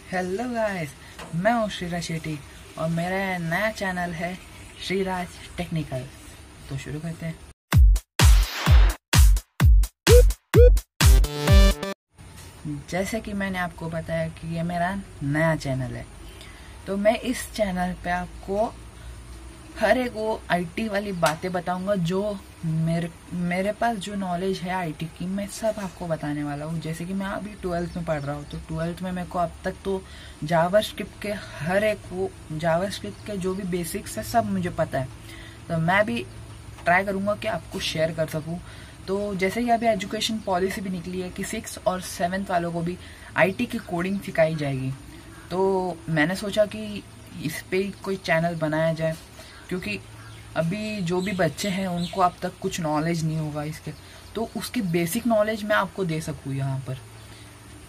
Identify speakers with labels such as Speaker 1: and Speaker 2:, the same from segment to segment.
Speaker 1: Hello guys, मैं हूँ श्रीराज शेट्टी और मेरा नया चैनल है श्रीराज टेक्निकल। तो शुरू करते हैं। जैसे कि मैंने आपको बताया कि ये मेरा नया चैनल है, तो मैं इस चैनल पे आपको हर एक वो आईटी वाली बातें बताऊंगा जो मेरे पास जो नॉलेज है आईटी की, मैं सब आपको बताने वाला हूँ। जैसे कि मैं अभी 12th में पढ़ रहा हूँ, तो 12th में मेरे को अब तक तो जावास्क्रिप्ट के हर एक वो जावास्क्रिप्ट के जो भी बेसिक्स है सब मुझे पता है। तो मैं भी ट्राई करूँगा कि आपको शेयर कर सकूँ। तो जैसे कि अभी एजुकेशन पॉलिसी भी निकली है कि 6 और 7th वालों को भी आईटी की कोडिंग सिखाई जाएगी, तो मैंने सोचा कि इस पे ही कोई चैनल बनाया जाए, क्योंकि अभी जो भी बच्चे हैं उनको अब तक कुछ नॉलेज नहीं होगा इसके, तो उसकी बेसिक नॉलेज मैं आपको दे सकूँ यहाँ पर।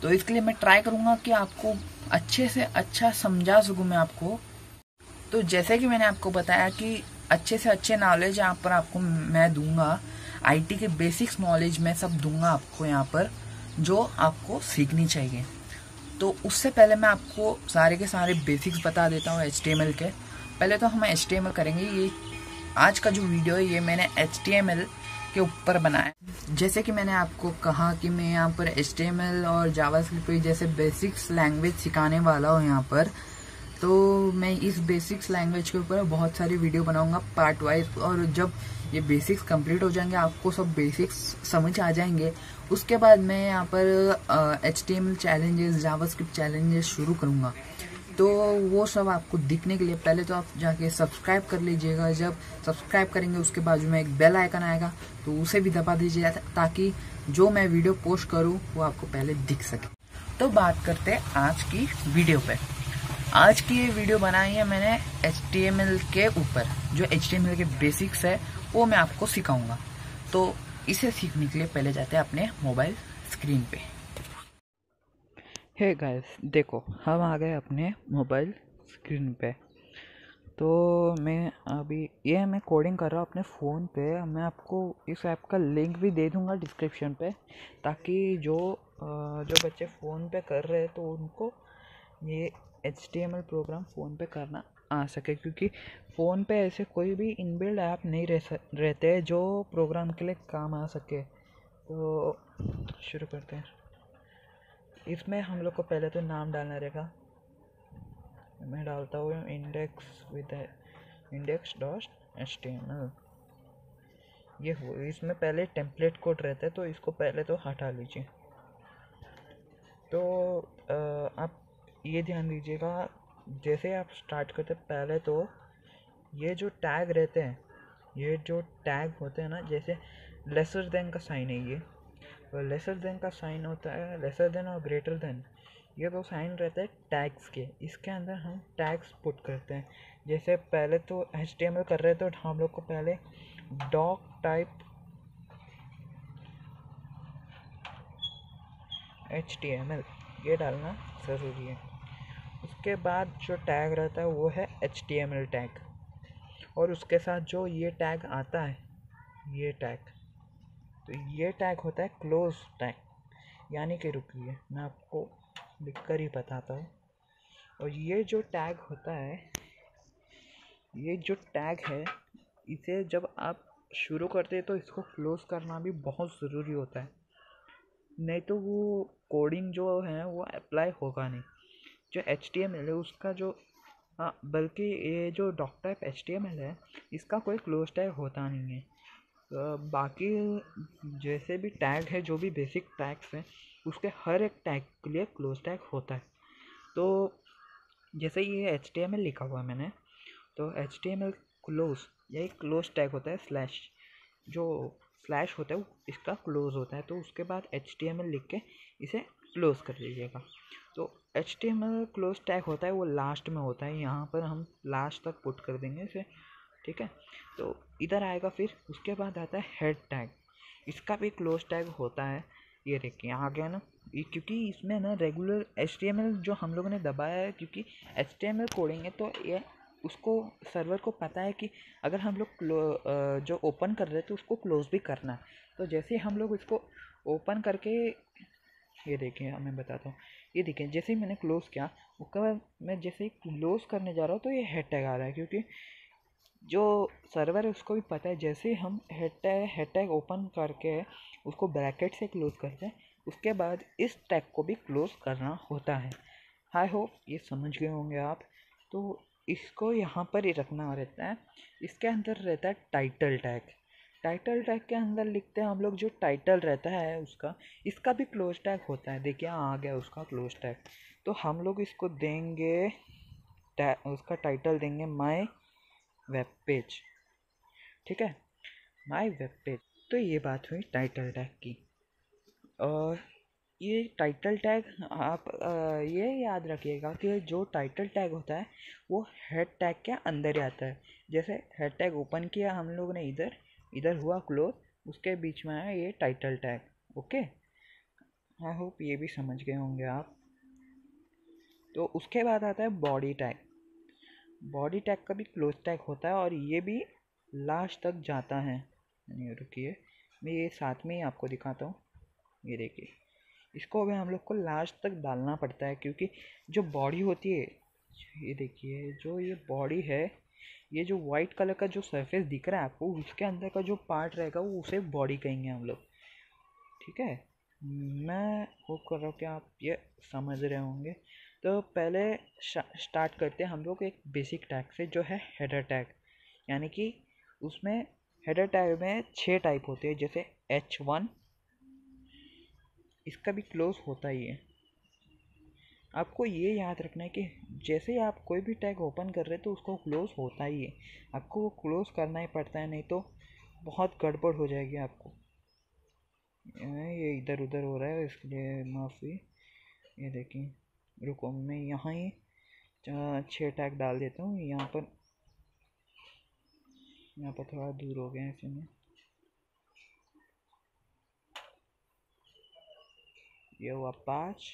Speaker 1: तो इसके लिए मैं ट्राई करूँगा कि आपको अच्छे से अच्छा समझा सकूँ मैं आपको। तो जैसे कि मैंने आपको बताया कि अच्छे से अच्छे नॉलेज यहाँ पर आपको मैं दूंगा, आईटी के बेसिक्स नॉलेज मैं सब दूंगा आपको यहाँ पर, जो आपको सीखनी चाहिए। तो उससे पहले मैं आपको सारे के सारे बेसिक्स बता देता हूँ HTML के। पहले तो हम HTML करेंगे। ये आज का जो वीडियो है ये मैंने HTML के ऊपर बनाया। जैसे कि मैंने आपको कहा कि मैं यहाँ पर HTML और जावास्क्रिप्ट जैसे बेसिक्स लैंग्वेज सिखाने वाला हूँ यहाँ पर। तो मैं इस बेसिक्स लैंग्वेज के ऊपर बहुत सारी वीडियो बनाऊंगा पार्ट वाइज, और जब ये बेसिक्स कंप्लीट हो जाएंगे, आपको सब बेसिक्स समझ आ जाएंगे, उसके बाद मैं यहाँ पर HTML चैलेंजेस, जावास्क्रिप्ट चैलेंजेस शुरू करूँगा। तो वो सब आपको दिखने के लिए पहले तो आप जाके सब्सक्राइब कर लीजिएगा। जब सब्सक्राइब करेंगे उसके बाजू में एक बेल आइकन आएगा, तो उसे भी दबा दीजिएगा ताकि जो मैं वीडियो पोस्ट करूँ वो आपको पहले दिख सके। तो बात करते हैं आज की वीडियो पे। आज की ये वीडियो बनाई है मैंने HTML के ऊपर। जो HTML के बेसिक्स है वो मैं आपको सिखाऊंगा। तो इसे सीखने के लिए पहले जाते हैं अपने मोबाइल स्क्रीन पे। हे गाइस, देखो हम आ गए अपने मोबाइल स्क्रीन पे। तो मैं अभी ये मैं कोडिंग कर रहा हूँ अपने फ़ोन पे। मैं आपको इस ऐप का लिंक भी दे दूँगा डिस्क्रिप्शन पे, ताकि जो बच्चे फ़ोन पे कर रहे हैं तो उनको ये HTML प्रोग्राम फ़ोन पे करना आ सके, क्योंकि फ़ोन पे ऐसे कोई भी इनबिल्ड ऐप नहीं रहते जो प्रोग्राम के लिए काम आ सके। तो शुरू करते हैं। इसमें हम लोग को पहले तो नाम डालना रहेगा। मैं डालता हूँ index.html। ये हो, इसमें पहले टेम्पलेट कोड रहता है, तो इसको पहले तो हटा लीजिए। तो आप ये ध्यान दीजिएगा, जैसे आप स्टार्ट करते पहले तो ये जो टैग रहते हैं, ये जो टैग होते हैं ना, जैसे लेसर देन का साइन है ये, और लेसर देन का साइन होता है, लेसर देन और ग्रेटर देन, ये दो साइन रहते हैं टैग्स के। इसके अंदर हम टैग्स पुट करते हैं। जैसे पहले तो HTML कर रहे थे तो हम लोग को पहले डॉक टाइप HTML ये डालना ज़रूरी है। उसके बाद जो टैग रहता है वो है HTML टैग, और उसके साथ जो ये टैग आता है, ये टैग, तो ये टैग होता है क्लोज टैग, यानी कि रुकिए मैं आपको लिख कर ही बताता हूँ। और ये जो टैग होता है, ये जो टैग है, इसे जब आप शुरू करते हैं तो इसको क्लोज करना भी बहुत ज़रूरी होता है, नहीं तो वो कोडिंग जो है वो अप्लाई होगा नहीं। जो HTML है उसका जो, हाँ, बल्कि ये जो डॉक टाइप HTML है इसका कोई क्लोज टैग होता नहीं है। बाकी जैसे भी टैग है, जो भी बेसिक टैग्स हैं, उसके हर एक टैग के लिए क्लोज टैग होता है। तो जैसे ये HTML लिखा हुआ है मैंने, तो HTML क्लोज, यही क्लोज टैग होता है। स्लैश, जो स्लैश होता है वो इसका क्लोज होता है। तो उसके बाद HTML लिख के इसे क्लोज कर लीजिएगा। तो HTML क्लोज टैग होता है वो लास्ट में होता है, यहाँ पर हम लास्ट तक पुट कर देंगे इसे, ठीक है। तो इधर आएगा, फिर उसके बाद आता है हेड टैग, इसका भी क्लोज टैग होता है। ये देखिए आ गया ना, क्योंकि इसमें ना रेगुलर HTML जो हम लोगों ने दबाया है, क्योंकि HTML कोडिंग है तो ये उसको सर्वर को पता है कि अगर हम लोग जो ओपन कर रहे हैं तो उसको क्लोज भी करना है। तो जैसे हम लोग इसको ओपन करके ये देखिए मैं बताता हूँ। ये देखिए जैसे ही मैंने क्लोज़ किया, उसके बाद मैं जैसे ही क्लोज़ करने जा रहा हूँ तो ये हेड टैग आ रहा है, क्योंकि जो सर्वर है उसको भी पता है जैसे ही हम हेड टैग ओपन करके उसको ब्रैकेट से क्लोज़ करते हैं, उसके बाद इस टैग को भी क्लोज़ करना होता है। आई होप ये समझ गए होंगे आप। तो इसको यहाँ पर ही रखना रहता है। इसके अंदर रहता है टाइटल टैग। टाइटल टैग के अंदर लिखते हैं हम लोग जो टाइटल रहता है उसका, इसका भी क्लोज टैग होता है। देखिए आ गया उसका क्लोज टैग। तो हम लोग इसको देंगे उसका टाइटल देंगे माय वेब पेज। ठीक है, माय वेब पेज। तो ये बात हुई टाइटल टैग की। और ये टाइटल टैग आप ये याद रखिएगा कि जो टाइटल टैग होता है वो हेड टैग के अंदर ही आता है। जैसे हेड टैग ओपन किया हम लोग ने, इधर इधर हुआ क्लोज, उसके बीच में आया ये title tag. Okay, I hope ये भी समझ गए होंगे आप। तो उसके बाद आता है बॉडी टैग। बॉडी टैग का भी क्लोज टैग होता है और ये भी लास्ट तक जाता है। नहीं रुकिए, मैं ये साथ में ही आपको दिखाता हूँ। ये देखिए, इसको भी हम लोग को लास्ट तक डालना पड़ता है, क्योंकि जो बॉडी होती है, ये देखिए जो ये बॉडी है, ये जो वाइट कलर का जो सरफेस दिख रहा है आपको, उसके अंदर का जो पार्ट रहेगा वो उसे बॉडी कहेंगे हम लोग। ठीक है, मैं होप कर रहा हूँ कि आप ये समझ रहे होंगे। तो पहले स्टार्ट करते हैं हम लोग एक बेसिक टैग से, जो है हेडर टैग। यानी कि उसमें हेडर टैग में 6 टाइप होते हैं। जैसे H1, इसका भी क्लोज होता ही है। आपको ये याद रखना है कि जैसे ही आप कोई भी टैग ओपन कर रहे हैं तो उसको क्लोज होता ही है। आपको वो क्लोज करना ही पड़ता है, नहीं तो बहुत गड़बड़ हो जाएगी आपको। ये इधर उधर हो रहा है, इसलिए माफ़ी। ये देखिए, रुको मैं यहाँ ही 6 टैग डाल देता हूँ। यहाँ पर थोड़ा दूर हो गया है इसमें। ये हुआ 5,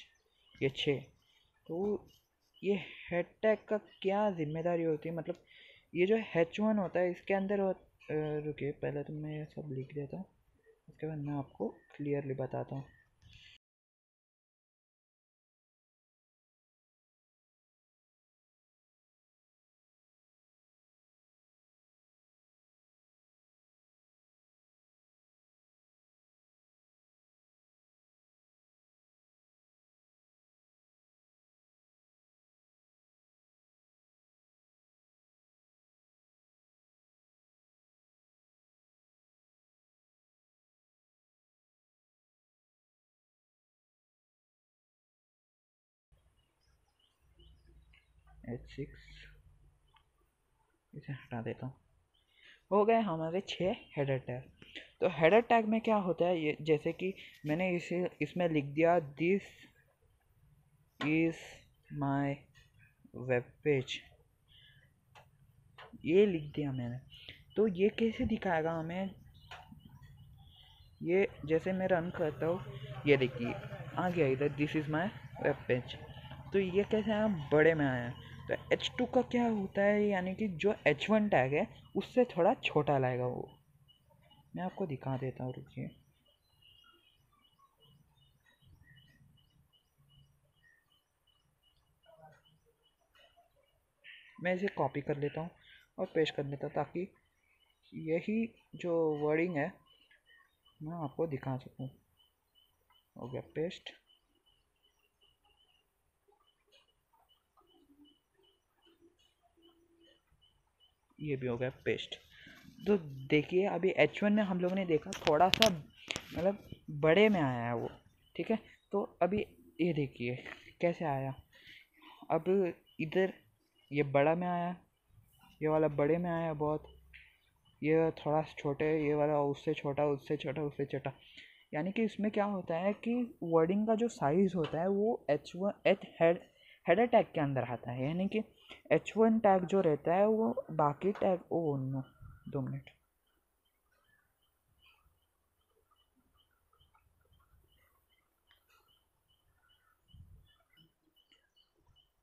Speaker 1: ये 6। तो ये हेड टैग का क्या जिम्मेदारी होती है, मतलब ये जो H1 होता है इसके अंदर रुकिए, पहले तो मैं ये सब लिख देता हूँ, उसके बाद मैं आपको क्लियरली बताता हूँ। H6 इसे हटा देता हूँ। हो गए हमारे 6 हेडर टैग। तो हेडर टैग में क्या होता है, ये जैसे कि मैंने इसे इसमें लिख दिया, this is my web page, ये लिख दिया मैंने। तो ये कैसे दिखाएगा हमें, ये जैसे मैं रन करता हूँ, ये देखिए आ गया इधर, this is my web page. तो ये कैसे आया, बड़े में आया। तो H2 का क्या होता है, यानी कि जो H1 टैग है उससे थोड़ा छोटा लाएगा वो। मैं आपको दिखा देता हूँ, रुकिए। मैं इसे कॉपी कर लेता हूँ और पेस्ट कर लेता हूँ, ताकि यही जो वर्डिंग है मैं आपको दिखा सकूँ। हो गया पेस्ट। ये भी हो गया पेस्ट। तो देखिए अभी H1 में हम लोगों ने देखा थोड़ा सा मतलब बड़े में आया है वो। ठीक है, तो अभी ये देखिए कैसे आया। अब इधर ये बड़ा में आया, ये वाला बड़े में आया बहुत, ये थोड़ा छोटे, ये वाला उससे छोटा, उससे छोटा, उससे छोटा। यानी कि इसमें क्या होता है कि वर्डिंग का जो साइज़ होता है वो H1 हेडर टैग के अंदर आता है। यानी कि H1 टैग जो रहता है वो बाकी टैग, ओ नो 2 मिनट।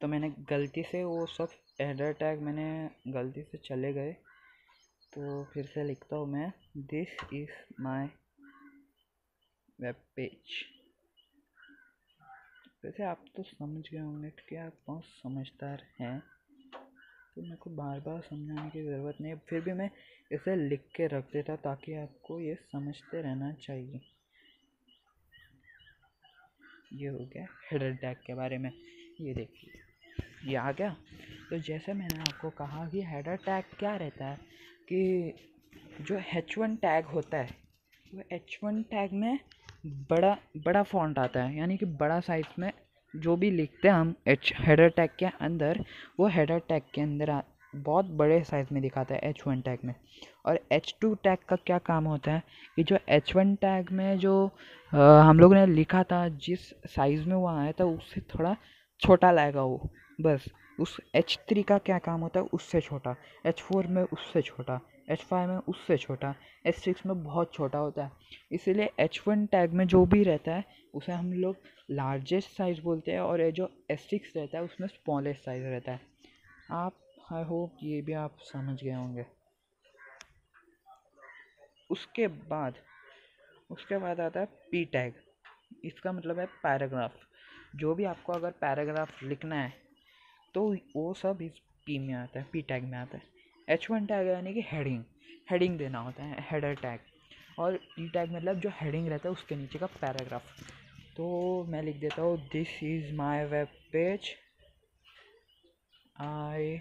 Speaker 1: तो मैंने गलती से वो सब हेडर टैग मैंने गलती से चले गए, तो फिर से लिखता हूँ मैं, this is my web page. वैसे आप तो समझ गए होंगे कि आप बहुत समझदार हैं, तो मेरे को बार बार समझाने की ज़रूरत नहीं है, फिर भी मैं इसे लिख के रख देता ताकि आपको ये समझते रहना चाहिए। ये हो गया हेडर टैग के बारे में। ये देखिए ये आ गया। तो जैसे मैंने आपको कहा कि हेडर टैग क्या रहता है कि जो H1 टैग होता है वो H1 टैग में बड़ा बड़ा फॉन्ट आता है, यानी कि बड़ा साइज में जो भी लिखते हैं हम हेडर टैग के अंदर, वो हेडर टैग के अंदर बहुत बड़े साइज में दिखाता है H1 टैग में। और H2 टैग का क्या काम होता है कि जो H1 टैग में जो हम लोगों ने लिखा था, जिस साइज़ में वो आया था उससे थोड़ा छोटा लाएगा वो, बस। उस H3 का क्या काम होता है, उससे छोटा, H4 में उससे छोटा, H5 में उससे छोटा, H6 में बहुत छोटा होता है। इसीलिए H1 टैग में जो भी रहता है उसे हम लोग लार्जेस्ट साइज़ बोलते हैं, और ये जो H6 रहता है उसमें स्मॉलेस्ट साइज़ रहता है। आप, आई होप ये भी आप समझ गए होंगे। उसके बाद आता है पी टैग। इसका मतलब है पैराग्राफ। जो भी आपको अगर पैराग्राफ लिखना है तो वो सब इस पी में आता है, पी टैग में आता है। H1 टैग यानी कि हेडिंग देना होता है, हेडर टैग। और पी टैग मतलब जो हेडिंग रहता है उसके नीचे का पैराग्राफ। तो मैं लिख देता हूँ, this is my web page, I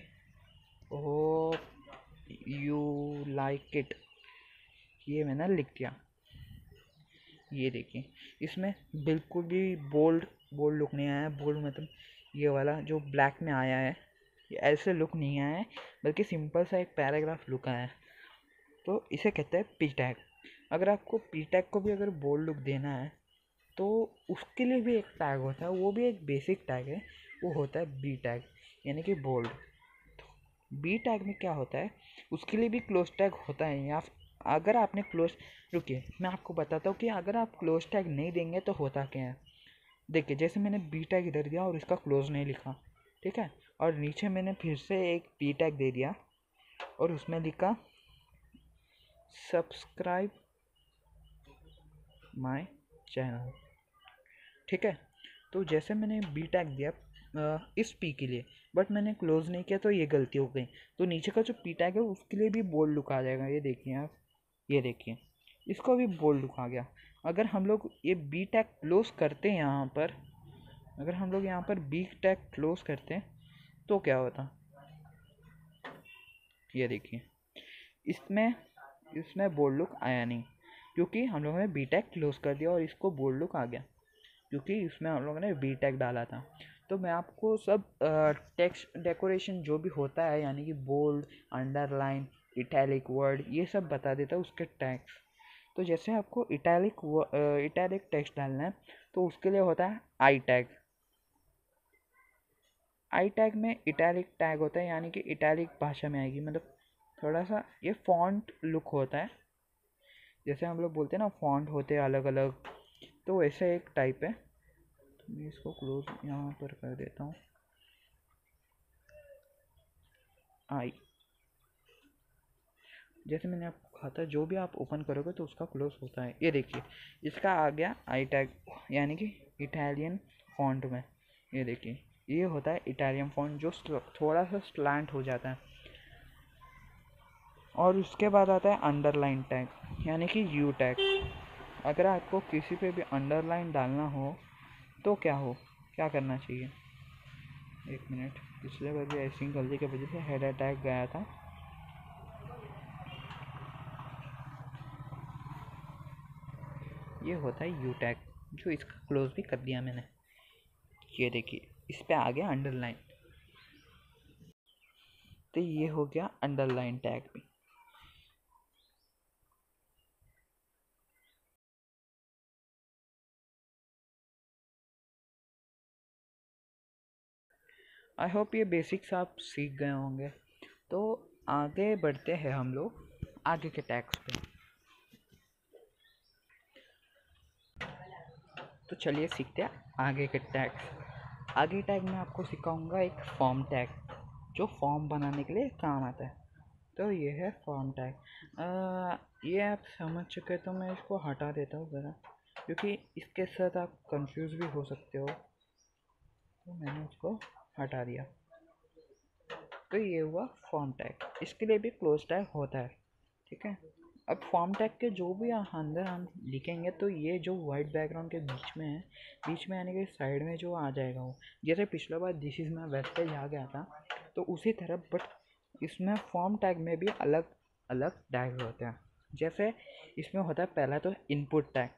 Speaker 1: hope you like it. ये मैंने लिख दिया। ये देखिए इसमें बिल्कुल भी बोल्ड लुक नहीं आया है। बोल्ड मतलब ये वाला जो ब्लैक में आया है, ये ऐसे लुक नहीं आया है, बल्कि सिंपल सा एक पैराग्राफ लुक आया है। तो इसे कहते हैं पी टैग। अगर आपको पी टैग को भी अगर बोल्ड लुक देना है तो उसके लिए भी एक टैग होता है, वो भी एक बेसिक टैग है, वो होता है बी टैग, यानी कि बोल्ड। बी टैग में क्या होता है, उसके लिए भी क्लोज टैग होता है। या अगर आपने क्लोज, रुकिए मैं आपको बताता हूँ कि अगर आप क्लोज टैग नहीं देंगे तो होता क्या है। देखिए जैसे मैंने बी टैग इधर दिया और इसका क्लोज नहीं लिखा, ठीक है, और नीचे मैंने फिर से एक पी टैग दे दिया और उसमें लिखा सब्सक्राइब माय चैनल, ठीक है। तो जैसे मैंने बी टैग दिया इस पी के लिए, बट मैंने क्लोज नहीं किया, तो ये गलती हो गई। तो नीचे का जो पी टैग है उसके लिए भी बोल्ड लुक आ जाएगा। ये देखिए आप, ये देखिए इसको भी बोल्ड लुक आ गया। अगर हम लोग ये बी टैग क्लोज करते हैं यहाँ पर, अगर हम लोग यहाँ पर बी टैग क्लोज करते हैं तो क्या होता, ये देखिए इसमें इसमें बोल्ड लुक आया नहीं, क्योंकि हम लोगों ने बी टैग क्लोज कर दिया और इसको बोल्ड लुक आ गया, क्योंकि इसमें हम लोगों ने बी टैग डाला था। तो मैं आपको सब टेक्स्ट डेकोरेशन जो भी होता है, यानी कि बोल्ड, अंडरलाइन, इटैलिक वर्ड, ये सब बता देता है उसके टैग्स। तो जैसे आपको इटैलिक टेक्स्ट डालना है तो उसके लिए होता है आई टैग। आई टैग में इटैलिक टैग होता है, यानी कि इटैलिक भाषा में आएगी, मतलब थोड़ा सा ये फॉन्ट लुक होता है। जैसे हम लोग बोलते हैं ना फॉन्ट होते हैं अलग अलग, तो वैसे एक टाइप है। तो मैं इसको क्लोज यहाँ पर कर देता हूँ, आई। जैसे मैंने आपको कहा था जो भी आप ओपन करोगे तो उसका क्लोज होता है। ये देखिए इसका आ गया आई टैग, यानी कि इटालियन फॉन्ट में। ये देखिए ये होता है इटालियन फॉन्ट जो थोड़ा सा स्लैंट हो जाता है। और उसके बाद आता है अंडरलाइन टैग, यानी कि यू टैग। अगर आपको किसी पे भी अंडरलाइन डालना हो तो क्या करना चाहिए, एक मिनट, पिछले बार भी ऐसी गलती की वजह से हेडर टैग गया था। ये होता है यू टैग, जो इसका क्लोज भी कर दिया मैंने। ये देखिए इस पे आ गया अंडरलाइन, तो ये हो गया अंडरलाइन टैग भी। आई होप ये बेसिक्स आप सीख गए होंगे। तो आगे बढ़ते हैं हम लोग आगे के टैग्स पे। तो चलिए सीखते हैं आगे के टैग्स। आगे टैग में आपको सिखाऊंगा एक फॉर्म टैग, जो फॉर्म बनाने के लिए काम आता है। तो ये है फॉर्म टैग। ये आप समझ चुके, तो मैं इसको हटा देता हूँ ज़रा, क्योंकि इसके साथ आप कंफ्यूज भी हो सकते हो।
Speaker 2: तो मैंने उसको हटा दिया। तो ये हुआ फॉर्म टैग। इसके लिए भी क्लोज टैग होता है, ठीक है। अब फॉर्म टैग के जो भी अंदर हम लिखेंगे तो ये जो वाइट बैकग्राउंड के बीच में है, बीच में यानी कि साइड में जो आ जाएगा वो, जैसे पिछला बार this is my web page आ गया था तो उसी तरह, बट इसमें फॉर्म टैग में भी अलग अलग टैग होते हैं। जैसे इसमें होता है पहला तो इनपुट टैग।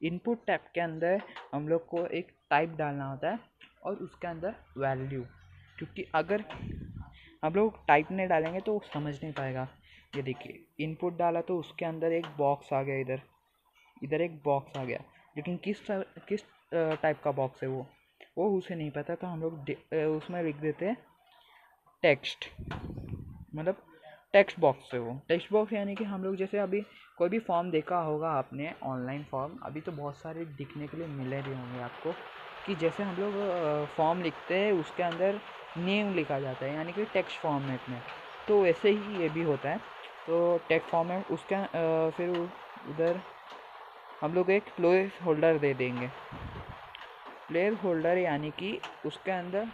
Speaker 2: इनपुट टैग के अंदर हम लोग को एक टाइप डालना होता है और उसके अंदर वैल्यू, क्योंकि अगर हम लोग टाइप नहीं डालेंगे तो वो समझ नहीं पाएगा। ये देखिए इनपुट डाला तो उसके अंदर एक बॉक्स आ गया, इधर इधर एक बॉक्स आ गया, लेकिन किस टाइप का बॉक्स है वो उसे नहीं पता। तो हम लोग उसमें लिख देते हैं टेक्स्ट, मतलब टेक्स्ट बॉक्स है वो। टेक्स्ट बॉक्स यानी कि हम लोग जैसे अभी कोई भी फॉर्म देखा होगा आपने, ऑनलाइन फॉर्म अभी तो बहुत सारे दिखने के लिए मिले भी होंगे आपको, कि जैसे हम लोग फॉर्म लिखते हैं उसके अंदर नेम लिखा जाता है यानी कि टेक्स्ट फॉर्मेट में, तो वैसे ही ये भी होता है। तो टेक्स्ट फॉर्मेट उसका फिर उधर हम लोग एक प्लेस होल्डर दे देंगे। प्लेस होल्डर यानी कि उसके अंदर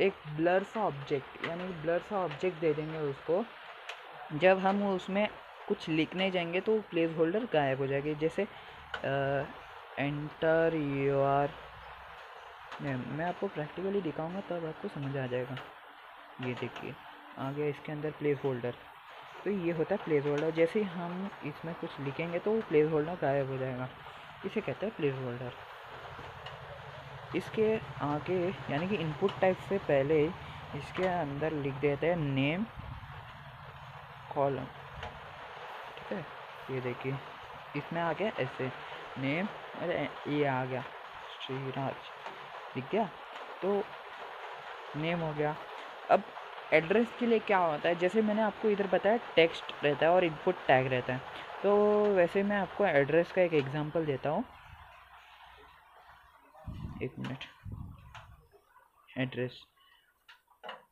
Speaker 2: एक ब्लर सा ऑब्जेक्ट, यानी ब्लर सा ऑब्जेक्ट दे देंगे उसको। जब हम उसमें कुछ लिखने जाएंगे तो प्लेस होल्डर गायब हो जाएगी। जैसे एंटर योर नेम, मैं आपको प्रैक्टिकली दिखाऊंगा तब आपको समझ आ जाएगा। ये देखिए आ गया इसके अंदर प्लेस होल्डर। तो ये होता है प्लेस होल्डर। जैसे ही हम इसमें कुछ लिखेंगे तो प्लेस होल्डर गायब हो जाएगा, इसे कहते हैं प्लेस होल्डर। इसके आगे यानी कि इनपुट टाइप से पहले इसके अंदर लिख देते हैं नेम कॉलम, ठीक है। ये देखिए इसमें आ गया ऐसे नेम, अरे ये आ गया श्रीराज, दिख गया। तो नेम हो गया। अब एड्रेस के लिए क्या होता है, जैसे मैंने आपको इधर बताया टेक्स्ट रहता है और इनपुट टैग रहता है, तो वैसे मैं आपको एड्रेस का एक एग्जांपल देता हूँ। एक मिनट।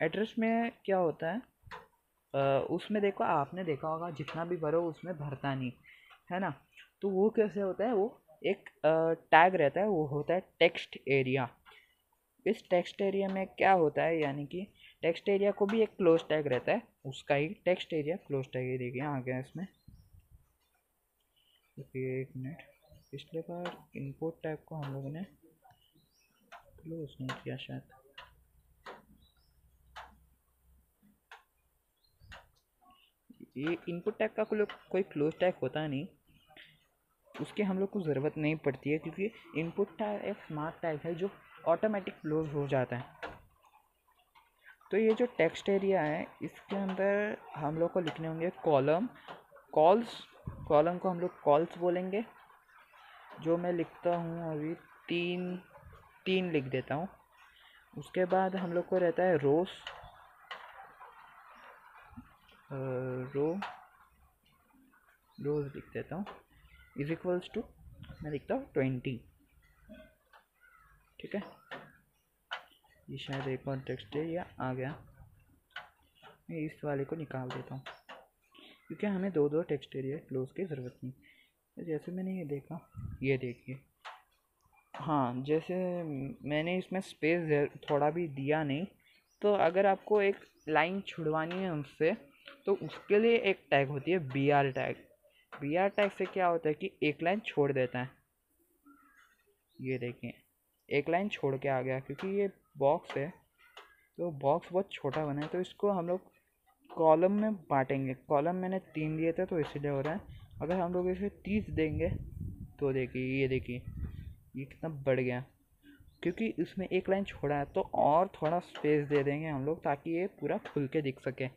Speaker 2: एड्रेस में क्या होता है, उसमें देखो आपने देखा होगा जितना भी भरो उसमें भरता नहीं है ना। तो वो कैसे होता है, वो एक टैग रहता है, वो होता है टेक्स्ट एरिया। इस टेक्स्ट एरिया में क्या होता है, यानी कि टेक्स्ट एरिया को भी एक क्लोज टैग रहता है, उसका ही टेक्स्ट एरिया क्लोज टैग है। देखिए आ गया इसमें। देखिए एक मिनट, पिछले बार इनपुट टैग को हम लोगों ने क्लोज नहीं किया शायद। ये इनपुट टैग का कोई क्लोज टैग होता नहीं, उसकी हम लोग को ज़रूरत नहीं पड़ती है, क्योंकि इनपुट टैग एक स्मार्ट टैग है जो ऑटोमेटिक क्लोज हो जाता है। तो ये जो टेक्स्ट एरिया है इसके अंदर हम लोग को लिखने होंगे कॉलम कॉल्स। कॉलम को हम लोग कॉल्स बोलेंगे। जो मैं लिखता हूँ अभी तीन लिख देता हूँ। उसके बाद हम लोग को रहता है रोज, रोज लिख देता हूँ इज इक्वल्स टू, मैं लिखता हूँ 20, ठीक है। ये शायद एक और टेक्स्ट है, या आ गया। मैं इस वाले को निकाल देता हूँ क्योंकि हमें दो टेक्स्ट एरिया क्लोज की ज़रूरत नहीं। तो जैसे मैंने ये देखा, ये देखिए हाँ, जैसे मैंने इसमें स्पेस थोड़ा भी दिया नहीं, तो अगर आपको एक लाइन छुड़वानी है उससे तो उसके लिए एक टैग होती है B R tag. B R tag से क्या होता है कि एक लाइन छोड़ देता है। ये देखें एक लाइन छोड़ के आ गया, क्योंकि ये बॉक्स है तो बॉक्स बहुत छोटा बना है, तो इसको हम लोग कॉलम में बांटेंगे। कॉलम मैंने 3 दिए थे तो इसीलिए हो रहा है। अगर हम लोग इसे 30 देंगे तो देखिए ये देखिए ये कितना बढ़ गया, क्योंकि इसमें एक लाइन छोड़ा है। तो और थोड़ा स्पेस दे देंगे हम लोग ताकि ये पूरा खुल के दिख सके।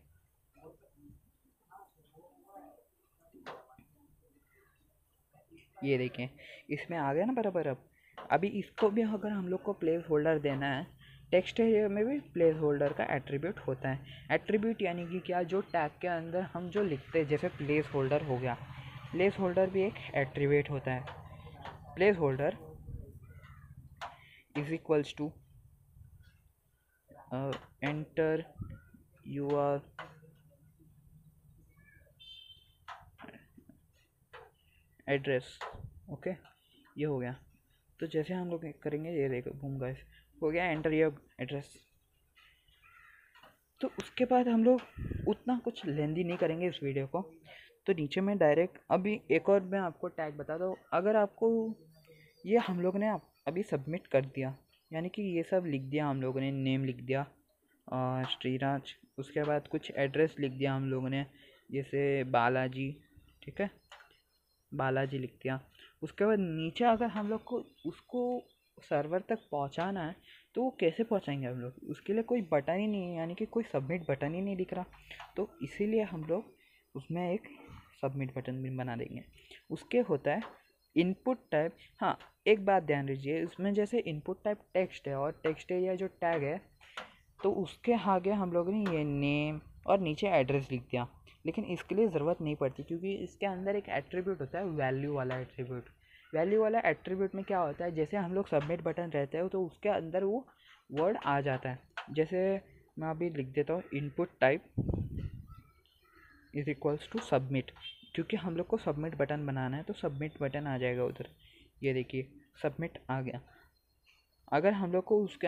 Speaker 2: ये देखें इसमें आ गया ना बराबर। अब अभी इसको भी अगर हम लोग को प्लेस होल्डर देना है, टेक्स्ट एरिया में भी प्लेस होल्डर का एट्रीब्यूट होता है। एट्रीब्यूट यानी कि क्या, जो टैग के अंदर हम जो लिखते हैं, जैसे प्लेस होल्डर हो गया, प्लेस होल्डर भी एक एट्रीब्यूट होता है। Placeholder is equals to enter your address, okay. ये हो गया। तो जैसे हम लोग करेंगे, ये देखो बूम गाइस हो गया, एंटर योर एड्रेस। तो उसके बाद हम लोग उतना कुछ लेंदी नहीं करेंगे इस वीडियो को। तो नीचे में डायरेक्ट अभी एक और मैं आपको टैग बता दूँ, अगर आपको ये हम लोग ने अभी सबमिट कर दिया, यानी कि ये सब लिख दिया हम लोगों ने, नेम लिख दिया श्रीराज, उसके बाद कुछ एड्रेस लिख दिया हम लोगों ने, जैसे बालाजी, ठीक है, बालाजी लिख दिया। उसके बाद नीचे अगर हम लोग को उसको सर्वर तक पहुंचाना है तो वो कैसे पहुंचाएंगे हम लोग, उसके लिए कोई बटन ही नहीं है, यानी कि कोई सबमिट बटन ही नहीं दिख रहा। तो इसीलिए हम लोग उसमें एक सबमिट बटन भी बना देंगे। उसके होता है इनपुट टाइप। हाँ, एक बात ध्यान दीजिए, उसमें जैसे इनपुट टाइप टेक्स्ट है और टेक्स्ट एरिया जो टैग है, तो उसके आगे हम लोग ने ये नेम और नीचे एड्रेस लिख दिया। लेकिन इसके लिए ज़रूरत नहीं पड़ती, क्योंकि इसके अंदर एक एट्रीब्यूट होता है, वैल्यू वाला एट्रीब्यूट। वैल्यू वाला एट्रीब्यूट में क्या होता है, जैसे हम लोग सबमिट बटन रहते हो तो उसके अंदर वो वर्ड आ जाता है। जैसे मैं अभी लिख देता हूँ input type is equals to submit, क्योंकि हम लोग को सबमिट बटन बनाना है तो सबमिट बटन आ जाएगा उधर। ये देखिए सबमिट आ गया। अगर हम लोग को उसके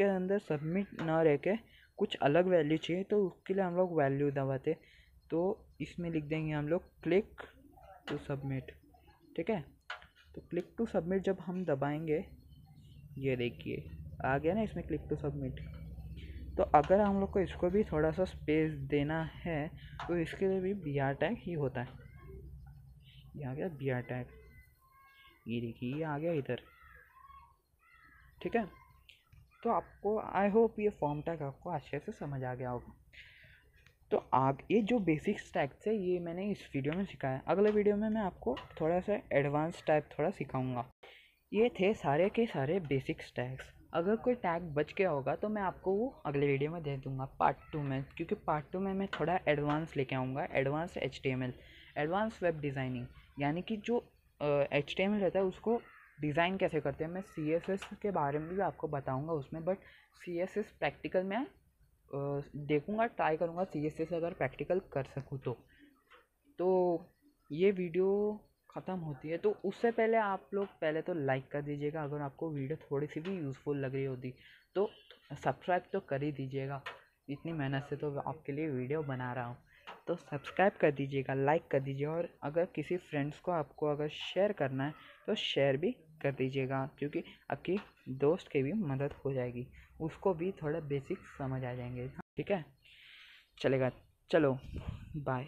Speaker 2: अंदर सबमिट ना रह के कुछ अलग वैल्यू चाहिए तो उसके लिए हम लोग वैल्यू दबाते, तो इसमें लिख देंगे हम लोग क्लिक टू सबमिट, ठीक है। तो क्लिक टू सबमिट जब हम दबाएंगे, ये देखिए आ गया ना इसमें क्लिक टू सबमिट। तो अगर हम लोग को इसको भी थोड़ा सा स्पेस देना है तो इसके लिए भी बी आर टैग ही होता है। ये आ गया बी आर टैग, ये देखिए ये आ गया इधर, ठीक है। तो आपको आई होप ये फॉर्म टैग आपको अच्छे से समझ आ गया होगा। तो ये जो बेसिक टैग्स है ये मैंने इस वीडियो में सिखाया। अगले वीडियो में मैं आपको थोड़ा सा एडवांस टाइप थोड़ा सिखाऊंगा। ये थे सारे के सारे बेसिक टैग्स। अगर कोई टैग बच गया होगा तो मैं आपको वो अगले वीडियो में दे दूंगा पार्ट 2 में, क्योंकि पार्ट 2 में मैं थोड़ा एडवांस लेके आऊँगा, advance HTML, advance web designing, यानी कि जो HTML रहता है उसको डिज़ाइन कैसे करते हैं। मैं CSS के बारे में भी आपको बताऊंगा उसमें, बट CSS प्रैक्टिकल में देखूंगा, ट्राई करूंगा CSS अगर प्रैक्टिकल कर सकूँ तो ये वीडियो ख़त्म होती है। तो उससे पहले आप लोग पहले तो लाइक कर दीजिएगा, अगर आपको वीडियो थोड़ी सी भी यूज़फुल लग रही होती तो सब्सक्राइब तो कर ही दीजिएगा, इतनी मेहनत से तो आपके लिए वीडियो बना रहा हूँ। तो सब्सक्राइब कर दीजिएगा, लाइक कर दीजिएगा, और अगर किसी फ्रेंड्स को आपको अगर शेयर करना है तो शेयर भी कर दीजिएगा, क्योंकि आपकी दोस्त की भी मदद हो जाएगी, उसको भी थोड़ा बेसिक समझ आ जाएंगे, ठीक है। चलेगा, चलो बाय।